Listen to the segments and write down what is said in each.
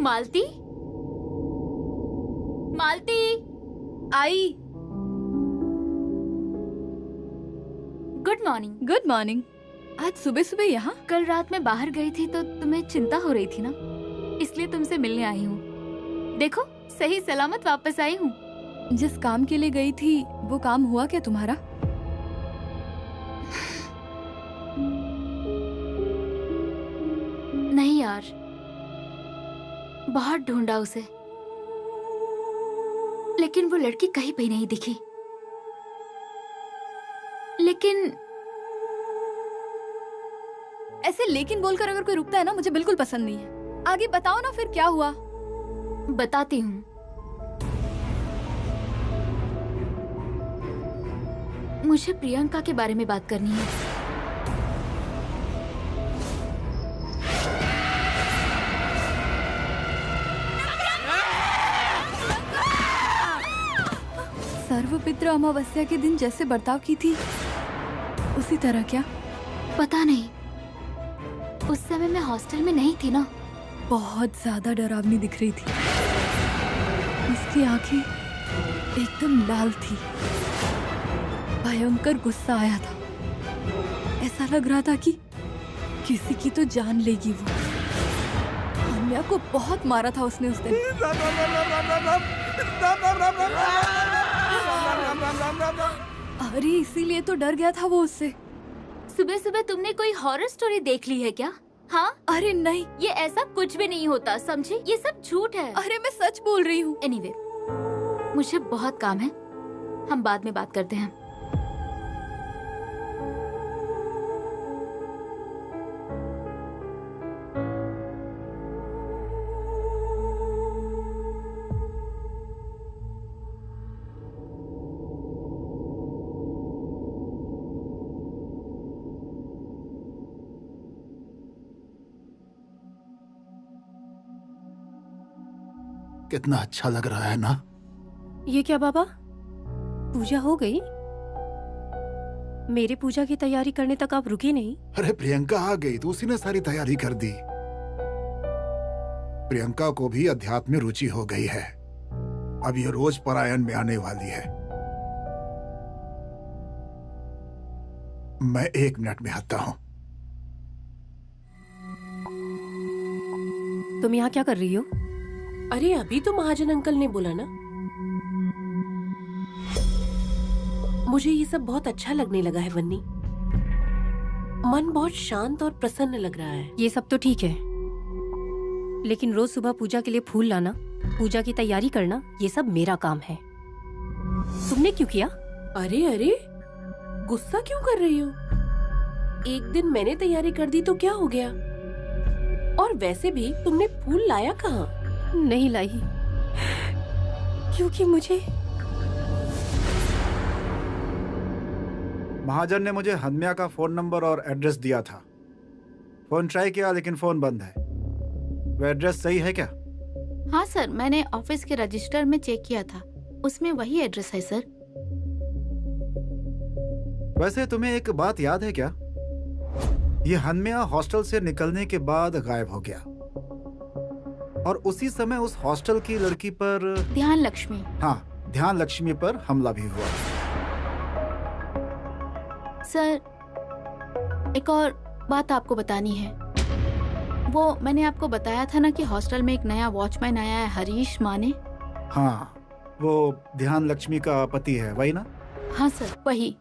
मालती, मालती आई। Good morning. Good morning. आज सुबह सुबह यहाँ? कल रात में बाहर गई थी तो तुम्हें चिंता हो रही थी ना, इसलिए तुमसे मिलने आई हूँ। देखो सही सलामत वापस आई हूँ। जिस काम के लिए गई थी वो काम हुआ क्या तुम्हारा? नहीं यार, बहुत ढूंढा उसे, लेकिन वो लड़की कहीं भी नहीं दिखी। लेकिन ऐसे लेकिन बोलकर अगर कोई रुकता है ना, मुझे बिल्कुल पसंद नहीं है। आगे बताओ ना फिर क्या हुआ। बताती हूँ। मुझे प्रियंका के बारे में बात करनी है। सर्वपित्र अमावस्या के दिन जैसे बर्ताव की थी उसी तरह क्या? पता नहीं, उस समय मैं हॉस्टल में नहीं थी ना। बहुत ज्यादा डरावनी दिख रही थी। उसकी आंखें एकदम लाल थी। भयंकर गुस्सा आया था। ऐसा लग रहा था कि किसी की तो जान लेगी वो। अन्या को बहुत मारा था उसने उस दिन। अरे इसीलिए तो डर गया था वो उससे। सुबह सुबह तुमने कोई हॉरर स्टोरी देख ली है क्या? हाँ? अरे नहीं, ये ऐसा कुछ भी नहीं होता, समझी? ये सब झूठ है। अरे मैं सच बोल रही हूँ। एनीवे, मुझे बहुत काम है, हम बाद में बात करते हैं। कितना अच्छा लग रहा है ना? ये क्या बाबा, पूजा हो गई? मेरे पूजा की तैयारी करने तक आप रुके नहीं? अरे प्रियंका आ गई तो उसी ने सारी तैयारी कर दी। प्रियंका को भी अध्यात्म में रुचि हो गई है। अब ये रोज पारायण में आने वाली है। मैं 1 मिनट में आता हूँ। तुम यहाँ क्या कर रही हो? अरे अभी तो महाजन अंकल ने बोला ना। मुझे ये सब बहुत अच्छा लगने लगा है वन्नी। मन बहुत शांत और प्रसन्न लग रहा है। ये सब तो ठीक है, लेकिन रोज सुबह पूजा के लिए फूल लाना, पूजा की तैयारी करना, ये सब मेरा काम है। तुमने क्यों किया? अरे अरे, गुस्सा क्यों कर रही हो? एक दिन मैंने तैयारी कर दी तो क्या हो गया? और वैसे भी तुमने फूल लाया कहाँ? नहीं लाई, क्योंकि मुझे महाजन ने मुझे हन्या का फोन नंबर और एड्रेस दिया था। फोन ट्राई किया लेकिन फोन बंद है। वो एड्रेस सही है क्या? हाँ सर, मैंने ऑफिस के रजिस्टर में चेक किया था, उसमें वही एड्रेस है सर। वैसे तुम्हें एक बात याद है क्या? ये हन्या हॉस्टल से निकलने के बाद गायब हो गया और उसी समय उस हॉस्टल की लड़की पर, ध्यान लक्ष्मी। हाँ, ध्यान लक्ष्मी पर हमला भी हुआ। सर एक और बात आपको बतानी है। वो मैंने आपको बताया था ना कि हॉस्टल में एक नया वॉचमैन आया है, हरीश माने। हाँ, वो ध्यान लक्ष्मी का पति है, वही ना? हाँ सर, वही।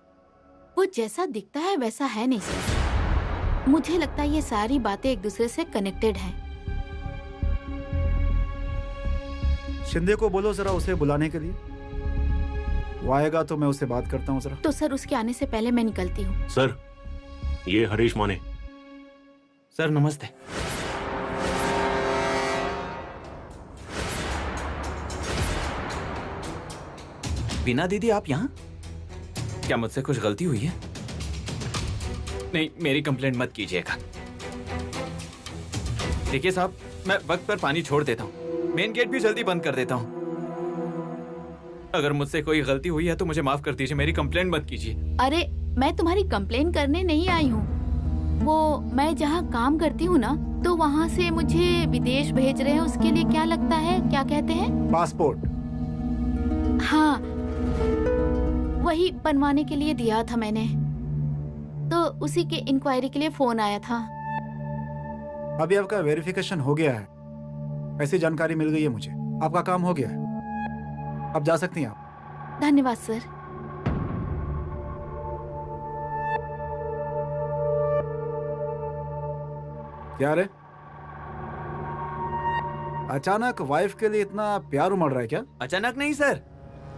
वो जैसा दिखता है वैसा है नहीं सर। मुझे लगता है ये सारी बातें एक दूसरे से कनेक्टेड हैं। शिंदे को बोलो जरा उसे बुलाने के लिए। वो आएगा तो मैं उससे बात करता हूँ जरा। तो सर उसके आने से पहले मैं निकलती हूँ। सर, ये हरीश माने। सर नमस्ते। बीना दीदी आप यहाँ? क्या मुझसे कुछ गलती हुई है? नहीं, मेरी कंप्लेंट मत कीजिएगा। देखिए साहब, मैं वक्त पर पानी छोड़ देता हूँ, मेन गेट भी जल्दी बंद कर देता हूँ। अगर मुझसे कोई गलती हुई है तो मुझे माफ कर दीजिए, मेरी कंप्लेंट मत कीजिए। अरे मैं तुम्हारी कंप्लेन करने नहीं आई हूँ। वो मैं जहाँ काम करती हूँ ना, तो वहाँ से मुझे विदेश भेज रहे हैं, उसके लिए क्या लगता है, क्या कहते हैं? पासपोर्ट। हाँ, वही बनवाने के लिए दिया था मैंने, तो उसी के इंक्वायरी के लिए फोन आया था। अभी आपका वेरिफिकेशन हो गया है, ऐसी जानकारी मिल गई है मुझे। आपका काम हो गया है, अब जा सकती हैं आप। धन्यवाद सर। क्या रे, अचानक वाइफ के लिए इतना प्यार उमड़ रहा है क्या? अचानक नहीं सर,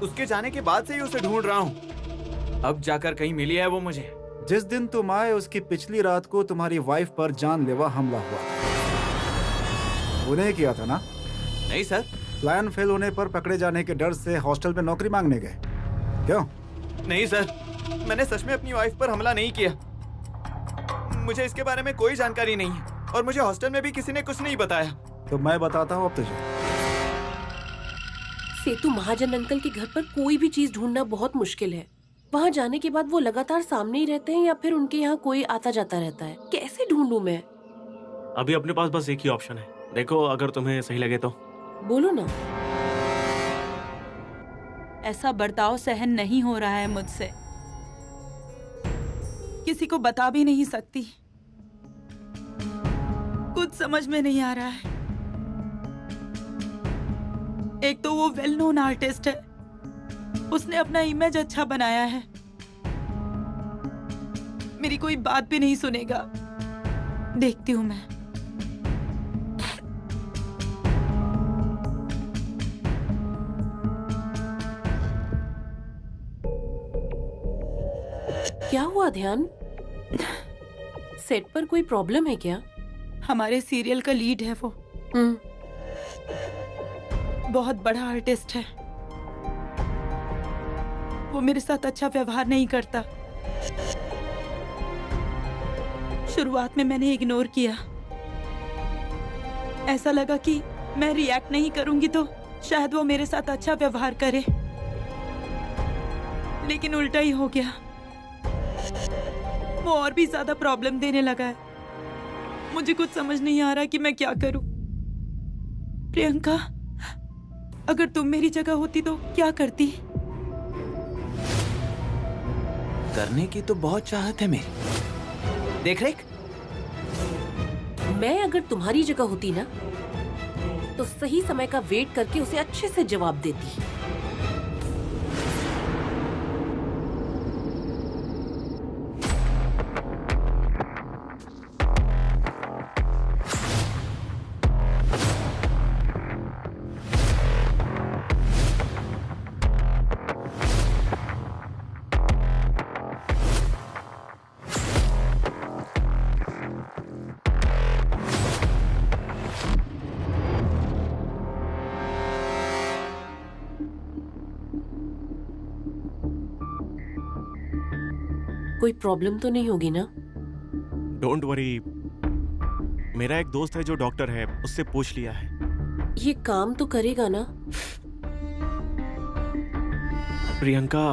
उसके जाने के बाद से ही उसे ढूंढ रहा हूँ। अब जाकर कहीं मिली है वो मुझे। जिस दिन तुम आए उसकी पिछली रात को तुम्हारी वाइफ पर जानलेवा हमला हुआ था। उन्हें किया था ना? नहीं सर। प्लान फेल होने पर पकड़े जाने के डर से हॉस्टल में नौकरी मांगने गए, क्यों? नहीं सर, मैंने सच में अपनी वाइफ पर हमला नहीं किया। मुझे इसके बारे में कोई जानकारी नहीं है और मुझे हॉस्टल में भी किसी ने कुछ नहीं बताया। तो मैं बताता हूँ अब तुझे। सेतु महाजन अंकल के घर पर कोई भी चीज ढूंढना बहुत मुश्किल है। वहाँ जाने के बाद वो लगातार सामने ही रहते हैं या फिर उनके यहाँ कोई आता जाता रहता है। कैसे ढूंढूं मैं? अभी अपने पास बस एक ही ऑप्शन है, देखो अगर तुम्हें सही लगे तो। बोलो ना। ऐसा बर्ताव सहन नहीं हो रहा है मुझसे। किसी को बता भी नहीं सकती, कुछ समझ में नहीं आ रहा है। एक तो वो वेल नोन आर्टिस्ट है, उसने अपना इमेज अच्छा बनाया है। मेरी कोई बात भी नहीं सुनेगा। देखती हूँ मैं। क्या हुआ ध्यान? सेट पर कोई प्रॉब्लम है क्या? हमारे सीरियल का लीड है वो, बहुत बड़ा आर्टिस्ट है। वो मेरे साथ अच्छा व्यवहार नहीं करता। शुरुआत में मैंने इग्नोर किया। ऐसा लगा कि मैं रिएक्ट नहीं करूंगी तो शायद वो मेरे साथ अच्छा व्यवहार करे, लेकिन उल्टा ही हो गया। वो और भी ज्यादा प्रॉब्लम देने लगा है। मुझे कुछ समझ नहीं आ रहा कि मैं क्या करूं। प्रियंका, अगर तुम मेरी जगह होती तो क्या करती? करने की तो बहुत चाहत है मेरी, देख रेख। मैं अगर तुम्हारी जगह होती ना, तो सही समय का वेट करके उसे अच्छे से जवाब देती। कोई प्रॉब्लम तो नहीं होगी ना? डोंट वरी, मेरा एक दोस्त है जो डॉक्टर है, उससे पूछ लिया है। ये काम तो करेगा ना? प्रियंका,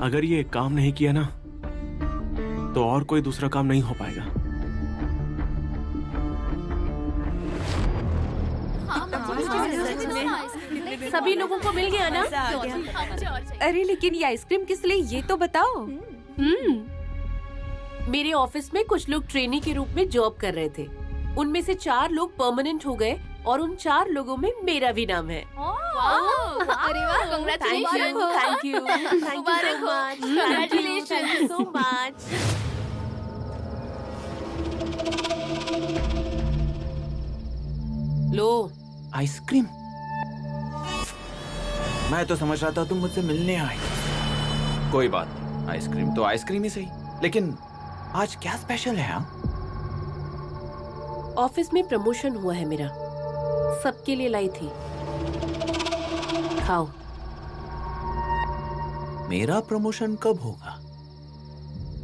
अगर ये काम नहीं किया ना तो और कोई दूसरा काम नहीं हो पाएगा। सभी लोगों को मिल गया ना? अरे लेकिन ये आइसक्रीम किस लिए, ये तो बताओ। मेरे ऑफिस में कुछ लोग ट्रेनी के रूप में जॉब कर रहे थे। उनमें से 4 लोग परमानेंट हो गए और उन 4 लोगों में मेरा भी नाम है। अरे वाह, thank you so much. Low ice cream. मैं तो समझ रहा था तुम मुझसे मिलने आई। कोई बात नहीं, आइसक्रीम तो आइसक्रीम ही सही, लेकिन आज क्या स्पेशल है? हाँ, ऑफिस में प्रमोशन हुआ है मेरा, सबके लिए लाई थी, खाओ। मेरा प्रमोशन कब होगा?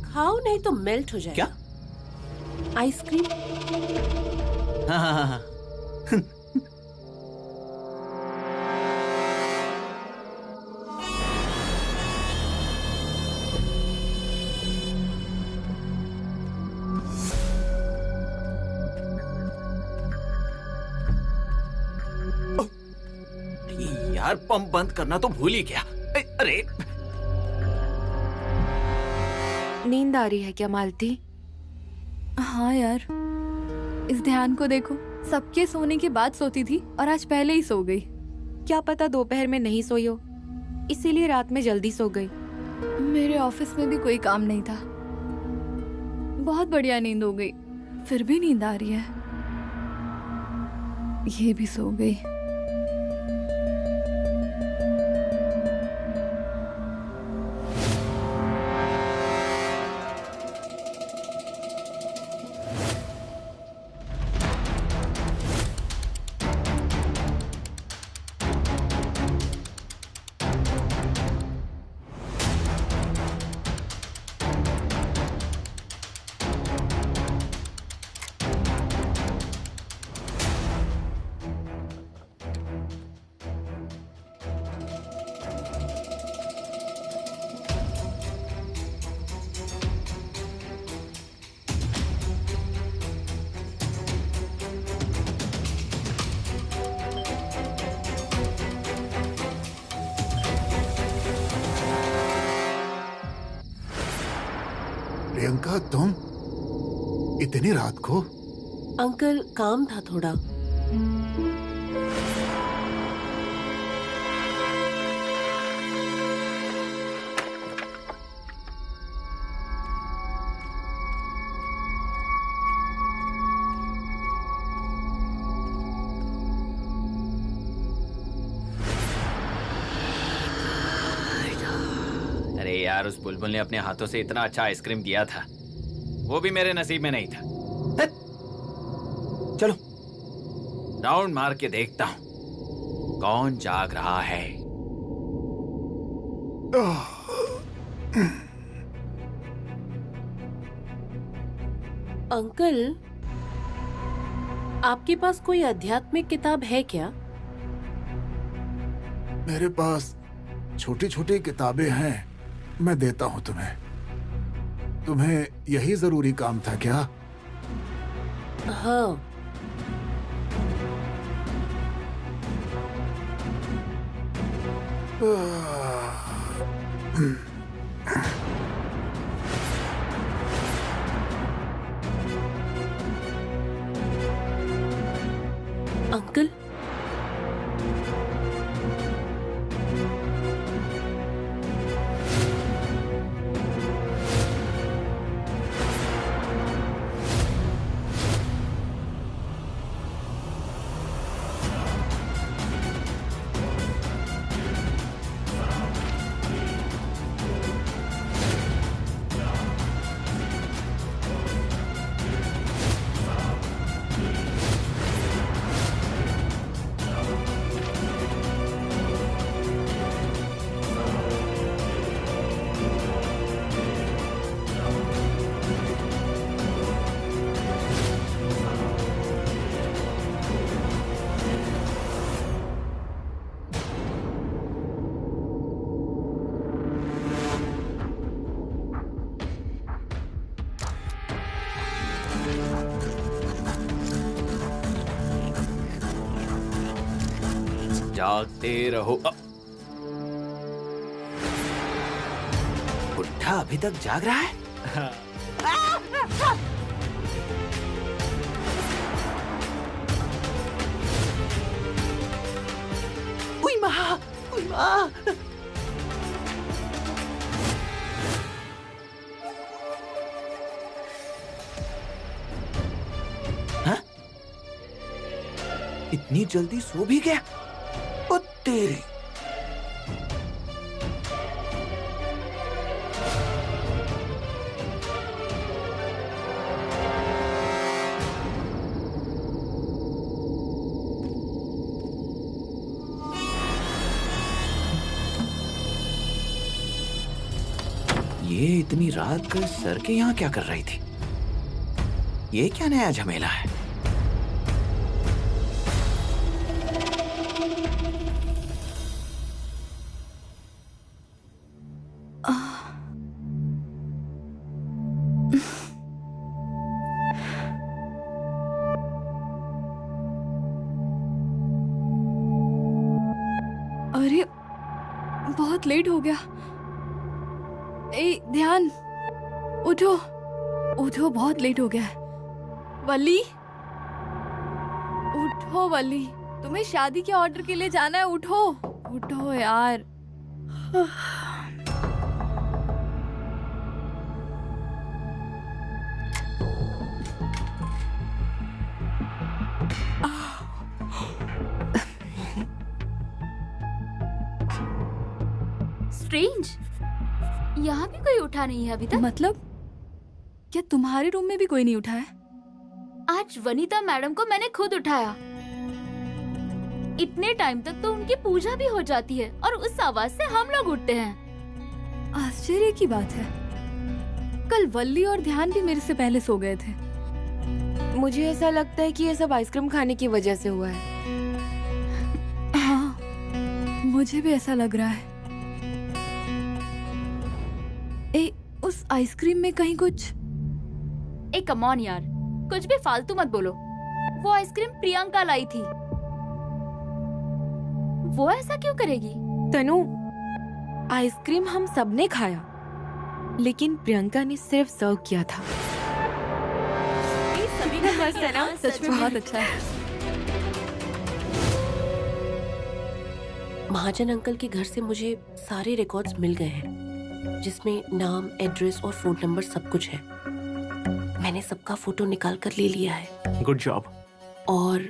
खाओ नहीं तो मेल्ट हो जाए। क्या? आइसक्रीम। हाँ। यार, पंप बंद करना तो भूल ही गया। अरे नींद आ रही है क्या मालती? हाँ यार, इस ध्यान को देखो, सबके सोने के बाद सोती थी और आज पहले ही सो गई। क्या पता दोपहर में नहीं सोई हो, इसीलिए रात में जल्दी सो गई। मेरे ऑफिस में भी कोई काम नहीं था, बहुत बढ़िया नींद हो गई। फिर भी नींद आ रही है, ये भी सो गई। प्रियंका, तुम इतनी रात को? अंकल काम था थोड़ा। अरे यार, उस बुलबुल ने अपने हाथों से इतना अच्छा आइसक्रीम दिया था, वो भी मेरे नसीब में नहीं था। हट! चलो राउंड मार के देखता हूं कौन जाग रहा है। अंकल, आपके पास कोई आध्यात्मिक किताब है क्या? मेरे पास छोटी छोटी किताबें हैं, मैं देता हूं तुम्हें। तुम्हें यही जरूरी काम था क्या? हाँ। अंकल, जागते रहो। बुढ़ा अभी तक जाग रहा है। उई माँ, उई माँ। हाँ? इतनी जल्दी सो भी गया? ओ तेरी। ये इतनी रात को सर के यहाँ क्या कर रही थी? ये क्या नया झमेला है? बहुत लेट हो गया। ए ध्यान, उठो उठो, बहुत लेट हो गया है। वल्ली, उठो वल्ली, तुम्हें शादी के ऑर्डर के लिए जाना है। उठो उठो यार। स्ट्रेंज, यहाँ भी कोई उठा नहीं है अभी तक। मतलब क्या तुम्हारे रूम में भी कोई नहीं उठा है? आज वनीता मैडम को मैंने खुद उठाया। इतने टाइम तक तो उनकी पूजा भी हो जाती है और उस आवाज से हम लोग उठते हैं। आश्चर्य की बात है, कल वल्ली और ध्यान भी मेरे से पहले सो गए थे। मुझे ऐसा लगता है कि ये सब आइसक्रीम खाने की वजह से हुआ है। हाँ, मुझे भी ऐसा लग रहा है। उस आइसक्रीम में कहीं कुछ। कम ऑन यार, कुछ भी फालतू मत बोलो। वो आइसक्रीम प्रियंका लाई थी। वो ऐसा क्यों करेगी? तनु, आइसक्रीम हम सबने खाया, लेकिन प्रियंका ने सिर्फ सर्व किया था। सभी को मस्त है ना? सच में बहुत अच्छा है। महाजन अंकल के घर से मुझे सारे रिकॉर्ड्स मिल गए हैं, जिसमें नाम, एड्रेस और फोन नंबर सब कुछ है। मैंने सबका फोटो निकाल कर ले लिया है। Good job. और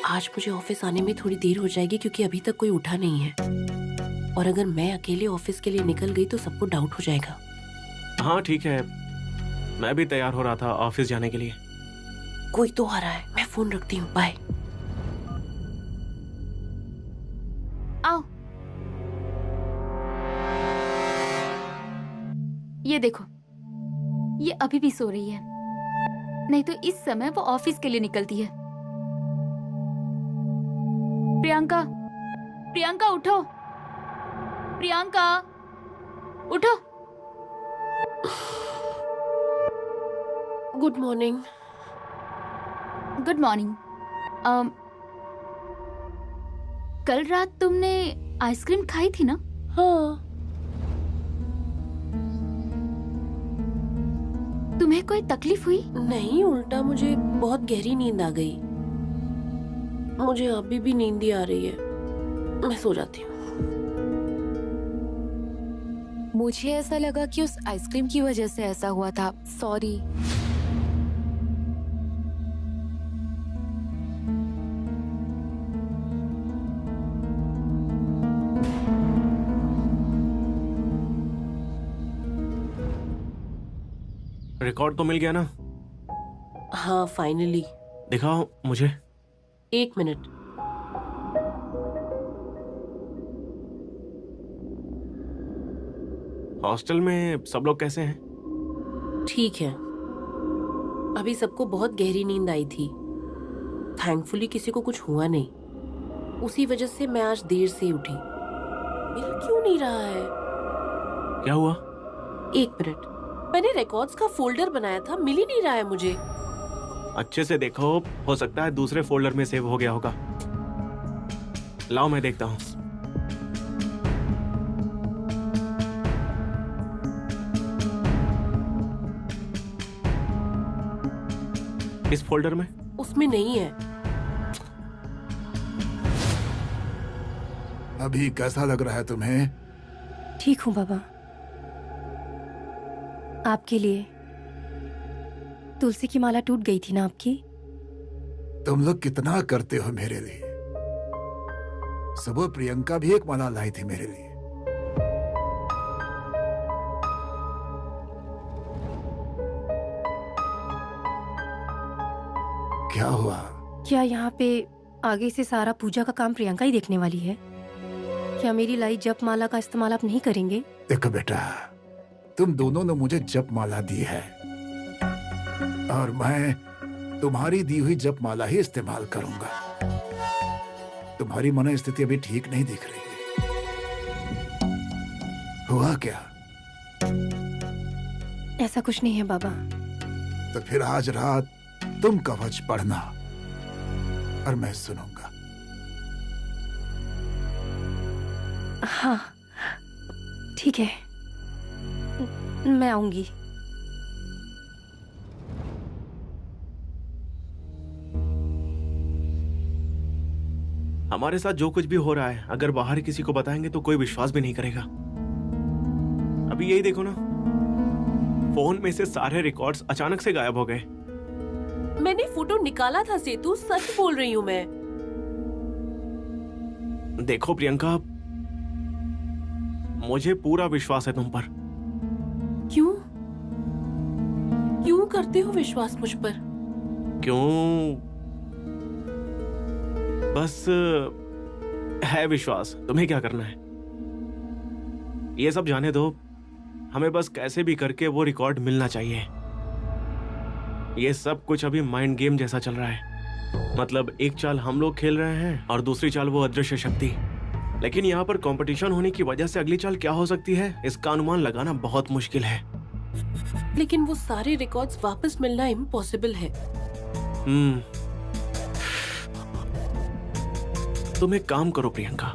आज मुझे ऑफिस आने में थोड़ी देर हो जाएगी क्योंकि अभी तक कोई उठा नहीं है, और अगर मैं अकेले ऑफिस के लिए निकल गई तो सबको डाउट हो जाएगा। हाँ ठीक है, मैं भी तैयार हो रहा था ऑफिस जाने के लिए। कोई तो आ रहा है, मैं फोन रखती हूँ, बाय। आओ, ये देखो, ये अभी भी सो रही है, नहीं तो इस समय वो ऑफिस के लिए निकलती है। प्रियंका, प्रियंका उठो, प्रियंका उठो। Good morning. Good morning. कल रात तुमने आइसक्रीम खाई थी ना? हाँ। तुम्हें कोई तकलीफ हुई? नहीं, उल्टा मुझे बहुत गहरी नींद आ गई। मुझे अभी भी नींद ही आ रही है, मैं सो जाती हूँ। मुझे ऐसा लगा कि उस आइसक्रीम की वजह से ऐसा हुआ था। सॉरी। रिकॉर्ड तो मिल गया ना? हाँ, फाइनली। दिखाओ मुझे। 1 मिनट। हॉस्टल में सब लोग कैसे हैं? ठीक है, अभी सबको बहुत गहरी नींद आई थी। थैंकफुली किसी को कुछ हुआ नहीं। उसी वजह से मैं आज देर से उठी। मिल क्यों नहीं रहा है? क्या हुआ? 1 मिनट, मैंने रिकॉर्ड्स का फोल्डर बनाया था, मिल ही नहीं रहा है मुझे। अच्छे से देखो, हो सकता है दूसरे फोल्डर में सेव हो गया होगा। लाओ मैं देखता हूँ। इस फोल्डर में? उसमें नहीं है। अभी कैसा लग रहा है तुम्हें? ठीक हूँ बाबा। आपके लिए तुलसी की माला टूट गई थी ना आपकी? तुम लोग कितना करते हो मेरे लिए। सुबह प्रियंका भी एक माला लाई थी मेरे लिए। क्या हुआ? क्या यहाँ पे आगे से सारा पूजा का काम प्रियंका ही देखने वाली है? क्या मेरी लाई जप माला का इस्तेमाल आप नहीं करेंगे? देखो बेटा, तुम दोनों ने मुझे जप माला दी है और मैं तुम्हारी दी हुई जप माला ही इस्तेमाल करूंगा। तुम्हारी मनोस्थिति अभी ठीक नहीं दिख रही है। हुआ क्या? ऐसा कुछ नहीं है बाबा। तो फिर आज रात तुम कवच पढ़ना और मैं सुनूंगा। हाँ ठीक है, मैं आऊंगी। हमारे साथ जो कुछ भी हो रहा है, अगर बाहर किसी को बताएंगे तो कोई विश्वास भी नहीं करेगा। अभी यही देखो ना, फोन में से सारे रिकॉर्ड्स अचानक से गायब हो गए। मैंने फोटो निकाला था सेतु, सच बोल रही हूँ मैं। देखो प्रियंका, मुझे पूरा विश्वास है तुम पर। क्यों क्यों करते हो विश्वास मुझ पर? क्यों? बस है विश्वास। तुम्हें क्या करना है ये सब जाने दो, हमें बस कैसे भी करके वो रिकॉर्ड मिलना चाहिए। ये सब कुछ अभी माइंड गेम जैसा चल रहा है। मतलब एक चाल हम लोग खेल रहे हैं और दूसरी चाल वो अदृश्य शक्ति। लेकिन यहाँ पर कंपटीशन होने की वजह से अगली चाल क्या हो सकती है, इसका अनुमान लगाना बहुत मुश्किल है। लेकिन वो सारे रिकॉर्ड्स वापस मिलना इम्पॉसिबल है। तुम एक काम करो प्रियंका,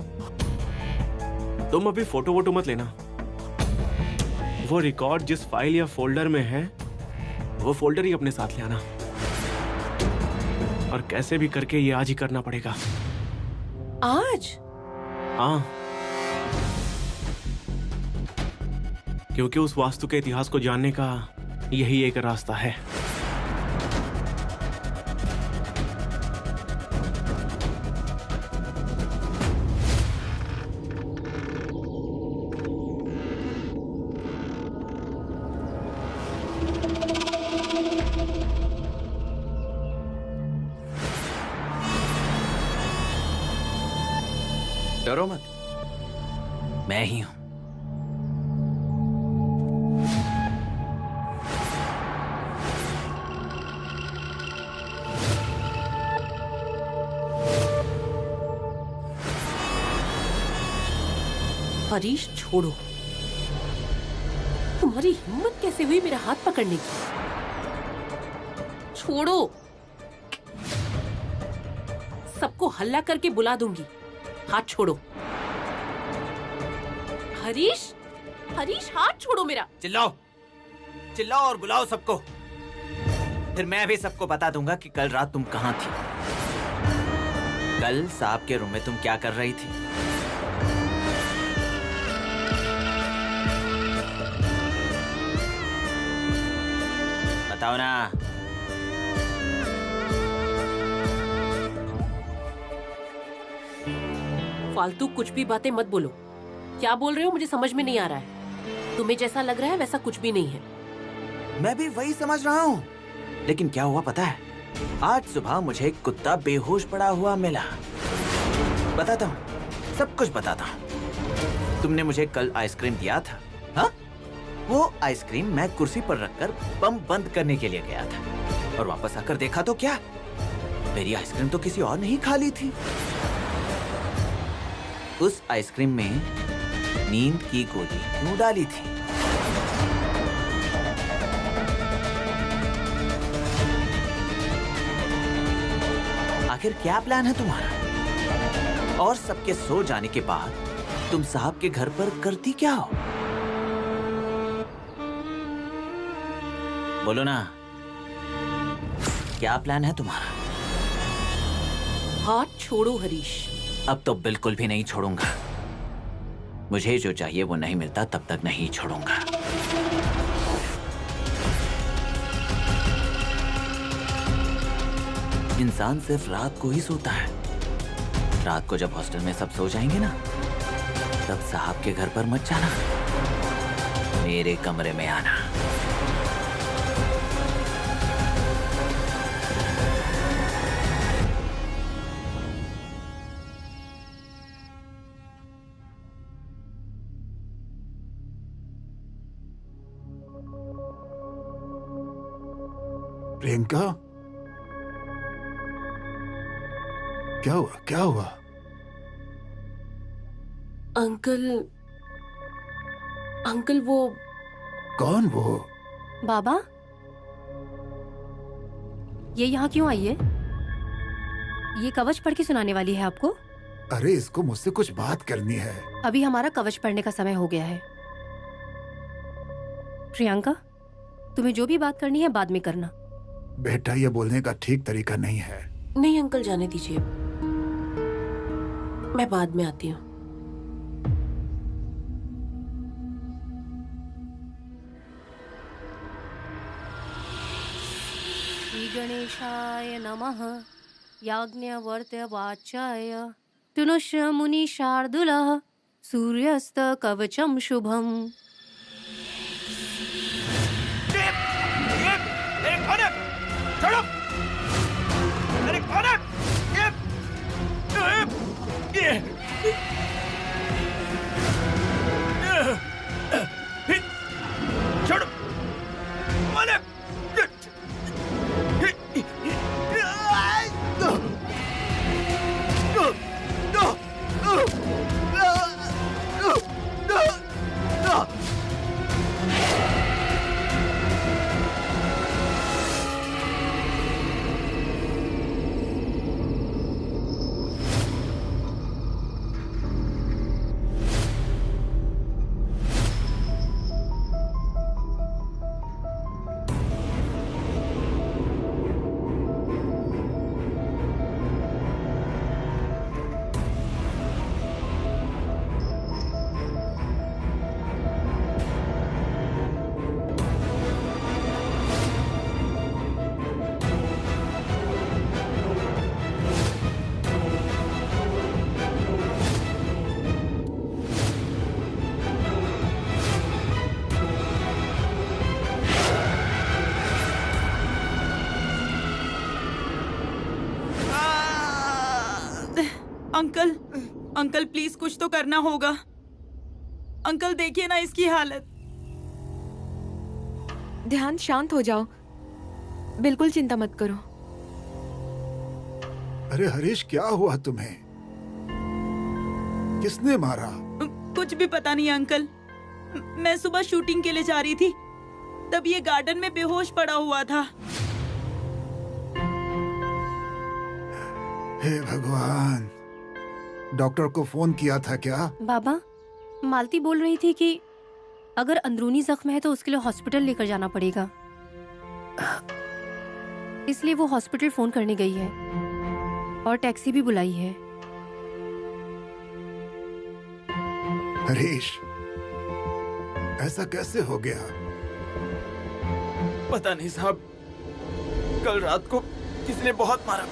तुम अभी फोटो वोटो मत लेना। वो रिकॉर्ड जिस फाइल या फोल्डर में है, वो फोल्डर ही अपने साथ ले आना। और कैसे भी करके ये आज ही करना पड़ेगा। आज? हाँ, क्योंकि उस वास्तु के इतिहास को जानने का यही एक रास्ता है। डरो मत, मैं ही हूं। हरीश छोड़ो, तुम्हारी हिम्मत कैसे हुई मेरा हाथ पकड़ने की? छोड़ो, सबको हल्ला करके बुला दूंगी। हाथ छोड़ो। हरीश, हरीश हाथ छोड़ो मेरा। चिल्लाओ, चिल्लाओ और बुलाओ सबको। फिर मैं भी सबको बता दूंगा कि कल रात तुम कहां थी। कल साहब के रूम में तुम क्या कर रही थी। बताओ ना। फालतू कुछ भी बातें मत बोलो। क्या बोल रहे हो मुझे समझ में नहीं आ रहा है। तुम्हें जैसा लग रहा है वैसा कुछ भी नहीं है। मैं भी वही समझ रहा हूँ, लेकिन क्या हुआ पता है? आज सुबह मुझे एक कुत्ता बेहोश पड़ा हुआ मिला। बताता हूँ, सब कुछ बताता हूँ। तुमने मुझे कल आइसक्रीम दिया था, हाँ? वो आइसक्रीम मैं कुर्सी पर रखकर बम बंद करने के लिए गया था और वापस आकर देखा तो क्या, मेरी आइसक्रीम तो किसी और ने ही खा ली थी। उस आइसक्रीम में नींद की गोली क्यों डाली थी? आखिर क्या प्लान है तुम्हारा? और सबके सो जाने के बाद तुम साहब के घर पर करती क्या हो? बोलो ना, क्या प्लान है तुम्हारा? हाथ छोड़ो हरीश। अब तो बिल्कुल भी नहीं छोड़ूंगा। मुझे जो चाहिए वो नहीं मिलता तब तक नहीं छोड़ूंगा। इंसान सिर्फ रात को ही सोता है। रात को जब हॉस्टल में सब सो जाएंगे ना, तब साहब के घर पर मत जाना, मेरे कमरे में आना। प्रियंका, क्या हुआ? क्या हुआ? अंकल, अंकल वो। कौन वो? बाबा, ये यहाँ क्यों आई है? ये कवच पढ़ के सुनाने वाली है आपको? अरे इसको मुझसे कुछ बात करनी है। अभी हमारा कवच पढ़ने का समय हो गया है। प्रियंका, तुम्हें जो भी बात करनी है बाद में करना। बेटा ये बोलने का ठीक तरीका नहीं है। नहीं अंकल, जाने दीजिए, मैं बाद में आती हूँ। श्री गणेशाय नमः। याज्ञवल्क्य वाचाय तुनुष्य मुनि शार्दूलः सूर्यस्त कवचम शुभम। अंकल, अंकल प्लीज कुछ तो करना होगा। अंकल देखिए ना इसकी हालत। ध्यान, शांत हो जाओ, बिल्कुल चिंता मत करो। अरे हरीश, क्या हुआ तुम्हें? किसने मारा? कुछ भी पता नहीं अंकल। मैं सुबह शूटिंग के लिए जा रही थी, तब ये गार्डन में बेहोश पड़ा हुआ था। हे भगवान, डॉक्टर को फोन किया था क्या? बाबा, मालती बोल रही थी कि अगर अंदरूनी जख्म है तो उसके लिए हॉस्पिटल लेकर जाना पड़ेगा, इसलिए वो हॉस्पिटल फोन करने गई है और टैक्सी भी बुलाई है। हरीश, ऐसा कैसे हो गया? पता नहीं साहब, कल रात को किसने बहुत मारा।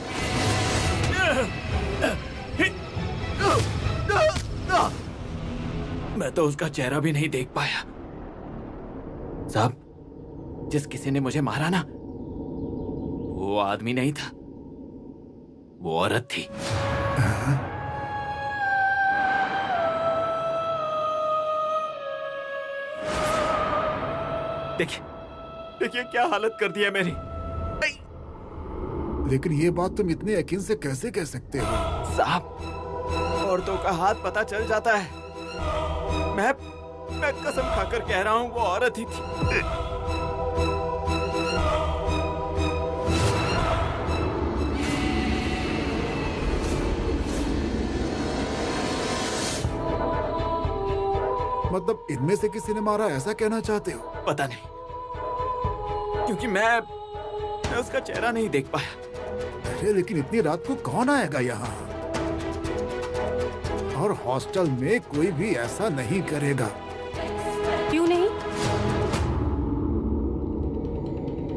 मैं तो उसका चेहरा भी नहीं देख पाया साहब। जिस किसी ने मुझे मारा ना, वो आदमी नहीं था, वो औरत थी। देखिए देखिए क्या हालत कर दी है मेरी। लेकिन ये बात तुम इतने यकीन से कैसे कह सकते हो? साहब, औरतों का हाथ पता चल जाता है। मैं कसम खाकर कह रहा हूँ, वो औरत ही थी। मतलब इनमें से किसी ने मारा, ऐसा कहना चाहते हो? पता नहीं, क्योंकि मैं उसका चेहरा नहीं देख पाया। अरे लेकिन इतनी रात को कौन आएगा यहाँ? और हॉस्टल में कोई भी ऐसा नहीं करेगा। क्यों नहीं?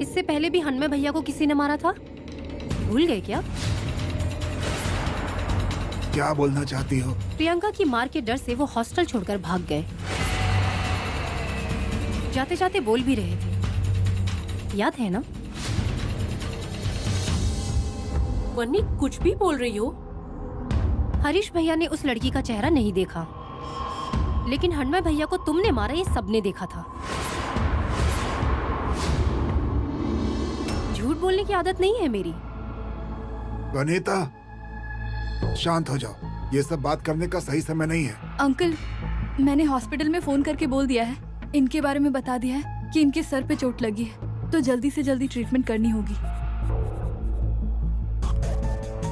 इससे पहले भी हनमे भैया को किसी ने मारा था, भूल गए क्या? क्या बोलना चाहती हो? प्रियंका की मार के डर से वो हॉस्टल छोड़कर भाग गए। जाते जाते बोल भी रहे थे, याद है ना? वन्नी, कुछ भी बोल रही हो? हरीश भैया ने उस लड़की का चेहरा नहीं देखा, लेकिन हनमे भैया को तुमने मारा ये सबने देखा था। झूठ बोलने की आदत नहीं है मेरी। वनीता, शांत हो जाओ, ये सब बात करने का सही समय नहीं है। अंकल, मैंने हॉस्पिटल में फोन करके बोल दिया है, इनके बारे में बता दिया है कि इनके सर पे चोट लगी है, तो जल्दी से जल्दी ट्रीटमेंट करनी होगी।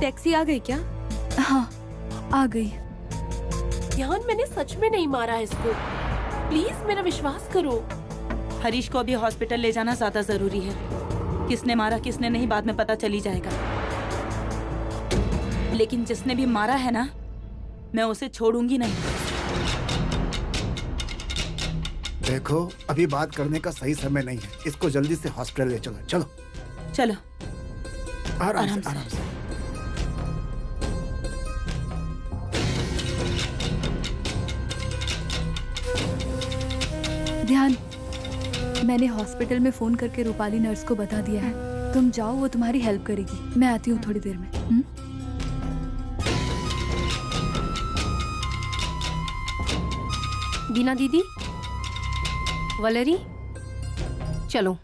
टैक्सी आ गई क्या? हाँ। आ गई। ध्यान, मैंने सच में नहीं मारा है इसको। प्लीज मेरा विश्वास करो। हरीश को अभी हॉस्पिटल ले जाना ज्यादा जरूरी है। किसने मारा किसने नहीं बाद में पता चली जाएगा, लेकिन जिसने भी मारा है ना, मैं उसे छोड़ूंगी नहीं। देखो, अभी बात करने का सही समय नहीं है। इसको जल्दी से हॉस्पिटल ले चलो। चलो चलो आराम आराम से, आराम से। ध्यान, मैंने हॉस्पिटल में फोन करके रूपाली नर्स को बता दिया है। तुम जाओ, वो तुम्हारी हेल्प करेगी। मैं आती हूँ थोड़ी देर में। बीना दीदी, वलेरी, चलो।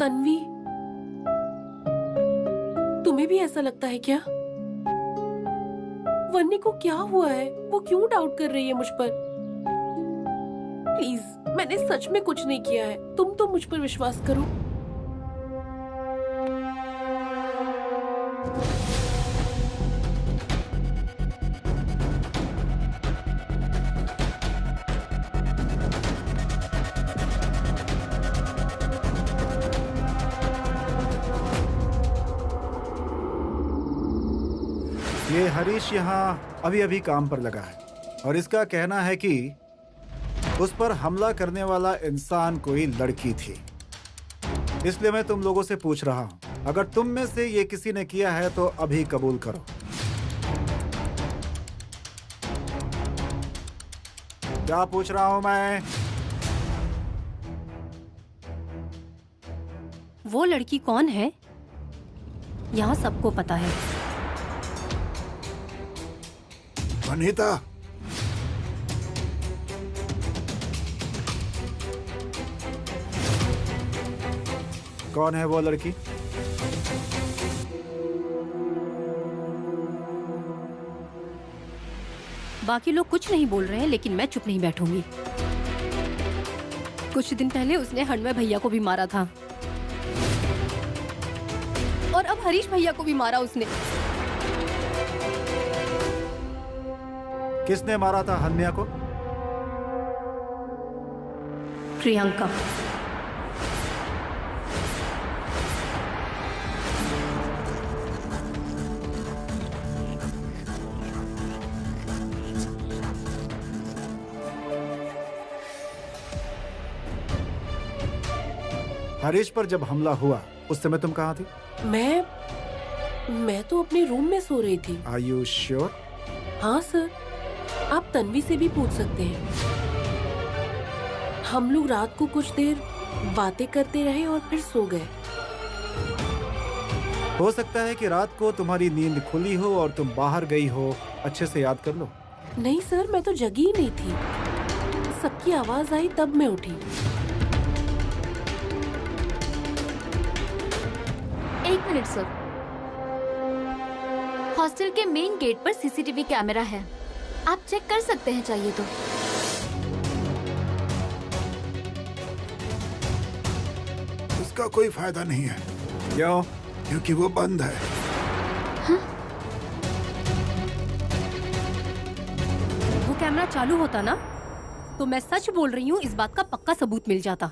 तन्वी, तुम्हें भी ऐसा लगता है क्या? वन्नी को क्या हुआ है? वो क्यों डाउट कर रही है मुझ पर? प्लीज, मैंने सच में कुछ नहीं किया है। तुम तो मुझ पर विश्वास करो। ये हरीश यहाँ अभी अभी काम पर लगा है और इसका कहना है कि उस पर हमला करने वाला इंसान कोई लड़की थी। इसलिए मैं तुम लोगों से पूछ रहा हूँ, अगर तुम में से ये किसी ने किया है तो अभी कबूल करो। क्या पूछ रहा हूँ मैं? वो लड़की कौन है यहाँ सबको पता है। वनीता, कौन है वो लड़की? बाकी लोग कुछ नहीं बोल रहे हैं, लेकिन मैं चुप नहीं बैठूंगी। कुछ दिन पहले उसने हणमय भैया को भी मारा था और अब हरीश भैया को भी मारा उसने। किसने मारा था हन्या को? प्रियंका। हरीश पर जब हमला हुआ उस समय तुम कहाँ थी? मैं तो अपने रूम में सो रही थी। Are you sure? हाँ सर, आप तन्वी से भी पूछ सकते हैं। हम लोग रात को कुछ देर बातें करते रहे और फिर सो गए। हो सकता है कि रात को तुम्हारी नींद खुली हो और तुम बाहर गई हो। अच्छे से याद कर लो। नहीं सर, मैं तो जगी ही नहीं थी। सबकी आवाज आई तब मैं उठी। एक मिनट सर, हॉस्टल के मेन गेट पर सीसीटीवी कैमरा है, आप चेक कर सकते हैं चाहिए तो। उसका कोई फायदा नहीं है। क्यों? क्योंकि वो बंद है। हाँ? वो कैमरा चालू होता ना तो मैं सच बोल रही हूँ, इस बात का पक्का सबूत मिल जाता।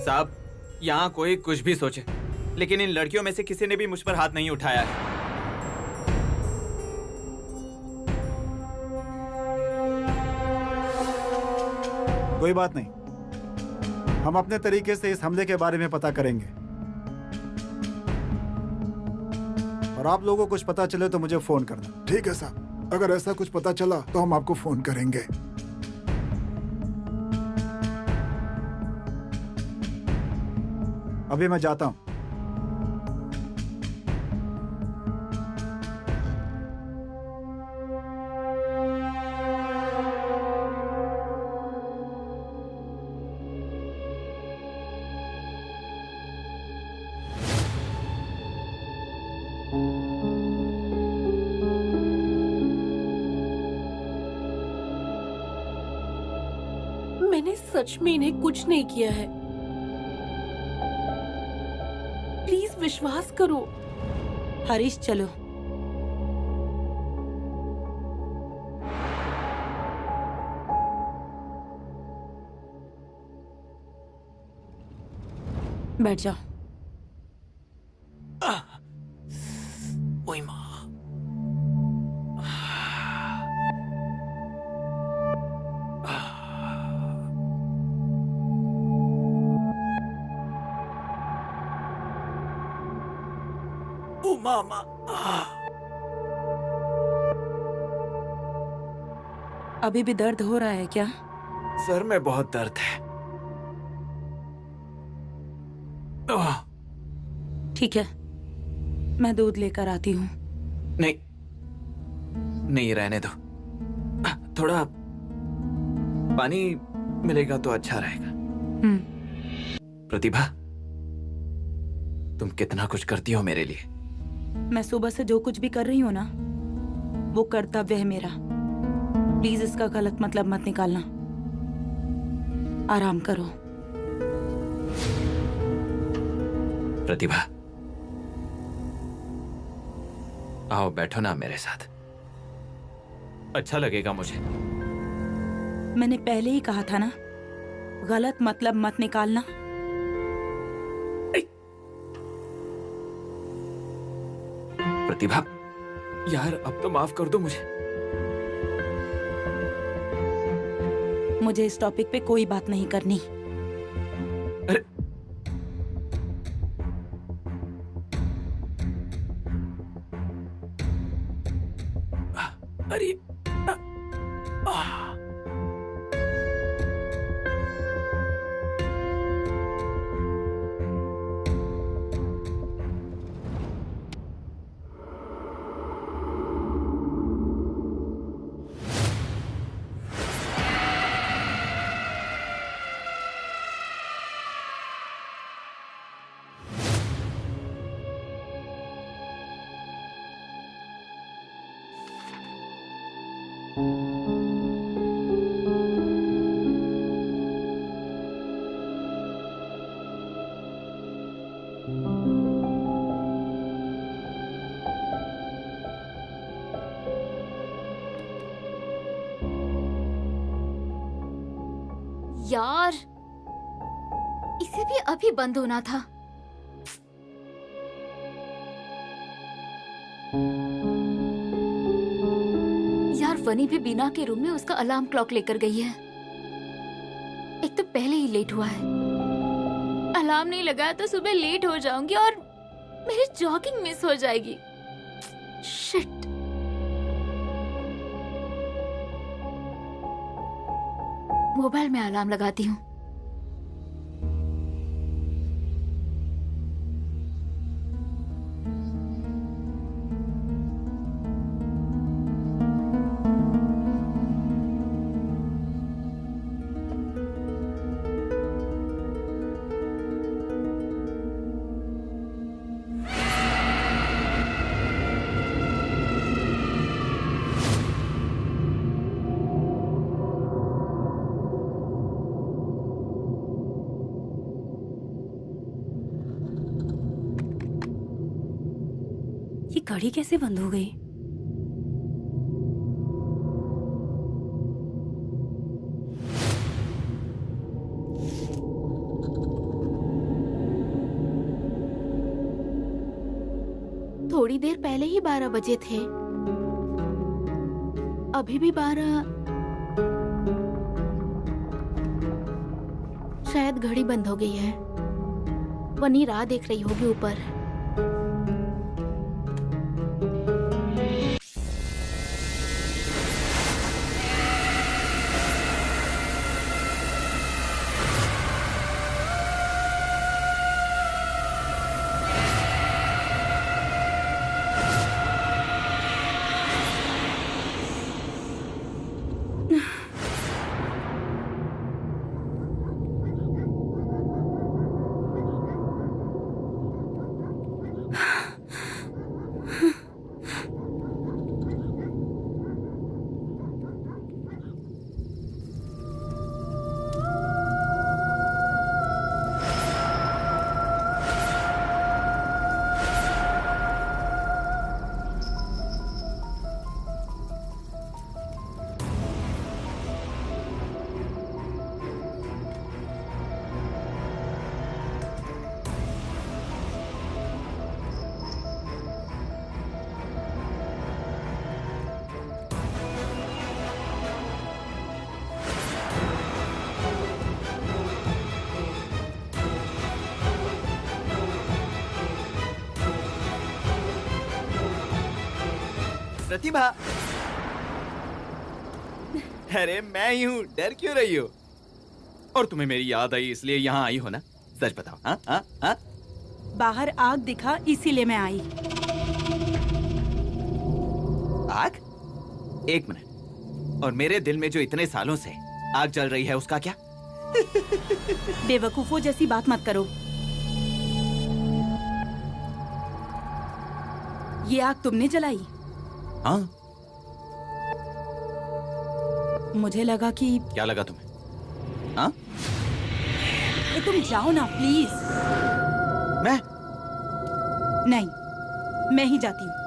साहब, यहाँ कोई कुछ भी सोचे, लेकिन इन लड़कियों में से किसी ने भी मुझ पर हाथ नहीं उठाया है। कोई बात नहीं, हम अपने तरीके से इस हमले के बारे में पता करेंगे और आप लोगों को कुछ पता चले तो मुझे फोन करना। ठीक है साहब, अगर ऐसा कुछ पता चला तो हम आपको फोन करेंगे। अभी मैं जाता हूं। मैंने सच में इन्हें कुछ नहीं किया है। प्लीज विश्वास करो। हरीश चलो। बैठ जाओ। ओए माँ। ओ मामा। अभी भी दर्द हो रहा है क्या? सर में बहुत दर्द है। ठीक है, मैं दूध लेकर आती हूँ। नहीं नहीं, रहने दो। थोड़ा पानी मिलेगा तो अच्छा रहेगा। प्रतिभा, तुम कितना कुछ करती हो मेरे लिए। मैं सुबह से जो कुछ भी कर रही हूँ ना, वो कर्तव्य है मेरा। प्लीज इसका गलत मतलब मत निकालना। आराम करो। प्रतिभा, आओ बैठो ना मेरे साथ, अच्छा लगेगा मुझे। मैंने पहले ही कहा था ना, गलत मतलब मत निकालना। प्रतिभा, यार अब तो माफ कर दो मुझे। मुझे इस टॉपिक पे कोई बात नहीं करनी। अरे अरे यार, इसे भी अभी बंद होना था। यार, वनी भी बीना के रूम में उसका अलार्म क्लॉक लेकर गई है। एक तो पहले ही लेट हुआ है। अलार्म नहीं लगाया तो सुबह लेट हो जाऊंगी और मेरी जॉगिंग मिस हो जाएगी। शिट। मोबाइल में अलार्म लगाती हूँ। ये घड़ी कैसे बंद हो गई? थोड़ी देर पहले ही 12 बजे थे। अभी भी 12। शायद घड़ी बंद हो गई है। वनी राह देख रही होगी ऊपर। प्रतिभा। अरे मैं ही हूँ, डर क्यों रही हो? और तुम्हें मेरी याद आई इसलिए यहाँ आई हो ना? सच बताओ। हाँ हाँ हाँ। बाहर आग दिखा इसीलिए मैं आई। आग? एक मिनट। और मेरे दिल में जो इतने सालों से आग जल रही है उसका क्या? बेवकूफों जैसी बात मत करो। ये आग तुमने जलाई? हाँ। मुझे लगा कि क्या लगा तुम्हें? हाँ? तुम जाओ ना प्लीज। मैं? नहीं, मैं ही जाती हूँ।